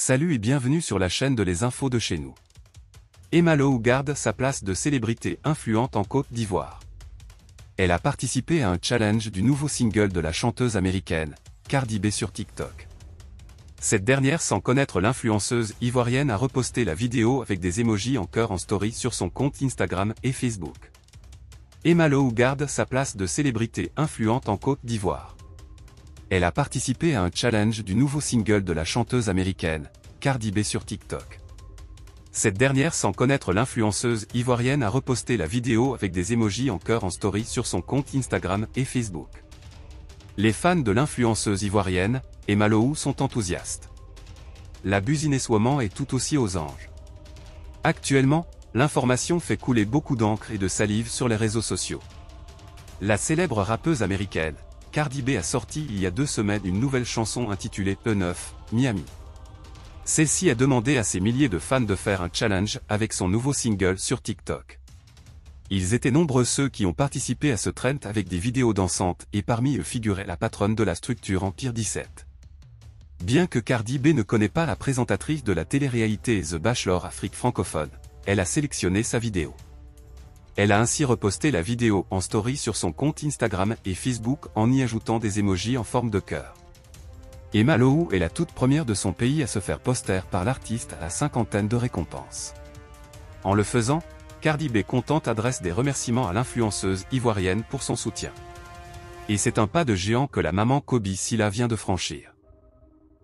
Salut et bienvenue sur la chaîne de les infos de chez nous. Emma Lou garde sa place de célébrité influente en Côte d'Ivoire. Elle a participé à un challenge du nouveau single de la chanteuse américaine, Cardi B sur TikTok. Cette dernière, sans connaître l'influenceuse ivoirienne, a reposté la vidéo avec des emojis en cœur en story sur son compte Instagram et Facebook. Emma Lou garde sa place de célébrité influente en Côte d'Ivoire. Elle a participé à un challenge du nouveau single de la chanteuse américaine, Cardi B sur TikTok. Cette dernière, sans connaître l'influenceuse ivoirienne, a reposté la vidéo avec des emojis en cœur en story sur son compte Instagram et Facebook. Les fans de l'influenceuse ivoirienne, Emma Lou, sont enthousiastes. La businesswoman est tout aussi aux anges. Actuellement, l'information fait couler beaucoup d'encre et de salive sur les réseaux sociaux. La célèbre rappeuse américaine, Cardi B, a sorti il y a 2 semaines une nouvelle chanson intitulée E9, Miami. Celle-ci a demandé à ses milliers de fans de faire un challenge avec son nouveau single sur TikTok. Ils étaient nombreux ceux qui ont participé à ce trend avec des vidéos dansantes, et parmi eux figurait la patronne de la structure Empire 17. Bien que Cardi B ne connaît pas la présentatrice de la télé-réalité The Bachelor Afrique francophone, elle a sélectionné sa vidéo. Elle a ainsi reposté la vidéo en story sur son compte Instagram et Facebook en y ajoutant des emojis en forme de cœur. Emma Lou est la toute première de son pays à se faire poster par l'artiste à la 50aine de récompenses. En le faisant, Cardi B contente adresse des remerciements à l'influenceuse ivoirienne pour son soutien. Et c'est un pas de géant que la maman Kobe Silla vient de franchir.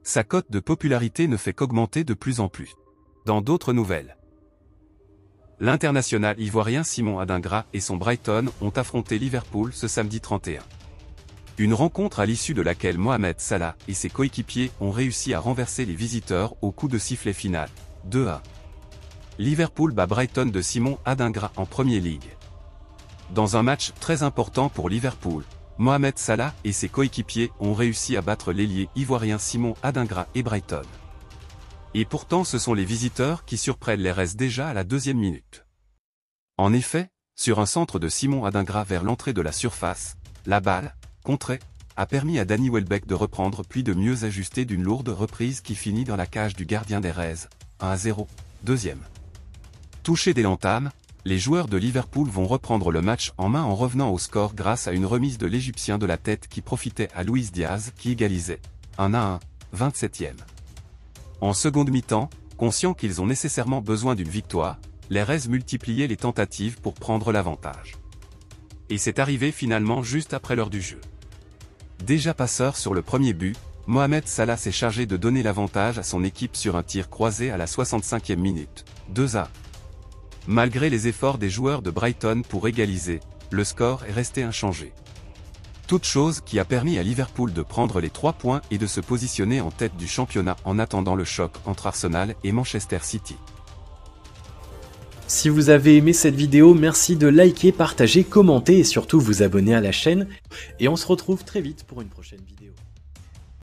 Sa cote de popularité ne fait qu'augmenter de plus en plus. Dans d'autres nouvelles, l'international ivoirien Simon Adingra et son Brighton ont affronté Liverpool ce samedi 31. Une rencontre à l'issue de laquelle Mohamed Salah et ses coéquipiers ont réussi à renverser les visiteurs au coup de sifflet final, 2-1. Liverpool bat Brighton de Simon Adingra en Premier League. Dans un match très important pour Liverpool, Mohamed Salah et ses coéquipiers ont réussi à battre l'ailier ivoirien Simon Adingra et Brighton. Et pourtant ce sont les visiteurs qui surprennent les Reds déjà à la 2e minute. En effet, sur un centre de Simon Adingra vers l'entrée de la surface, la balle, contrée, a permis à Danny Welbeck de reprendre puis de mieux ajuster d'une lourde reprise qui finit dans la cage du gardien des Reds, 1-0, 2e. Touchés dès l'entame, les joueurs de Liverpool vont reprendre le match en main en revenant au score grâce à une remise de l'Égyptien de la tête qui profitait à Luis Diaz qui égalisait, 1-1, 27e. En seconde mi-temps, conscients qu'ils ont nécessairement besoin d'une victoire, les Reds multipliaient les tentatives pour prendre l'avantage. Et c'est arrivé finalement juste après l'heure du jeu. Déjà passeur sur le premier but, Mohamed Salah s'est chargé de donner l'avantage à son équipe sur un tir croisé à la 65e minute, 2-1. Malgré les efforts des joueurs de Brighton pour égaliser, le score est resté inchangé. Toute chose qui a permis à Liverpool de prendre les 3 points et de se positionner en tête du championnat en attendant le choc entre Arsenal et Manchester City. Si vous avez aimé cette vidéo, merci de liker, partager, commenter et surtout vous abonner à la chaîne. Et on se retrouve très vite pour une prochaine vidéo.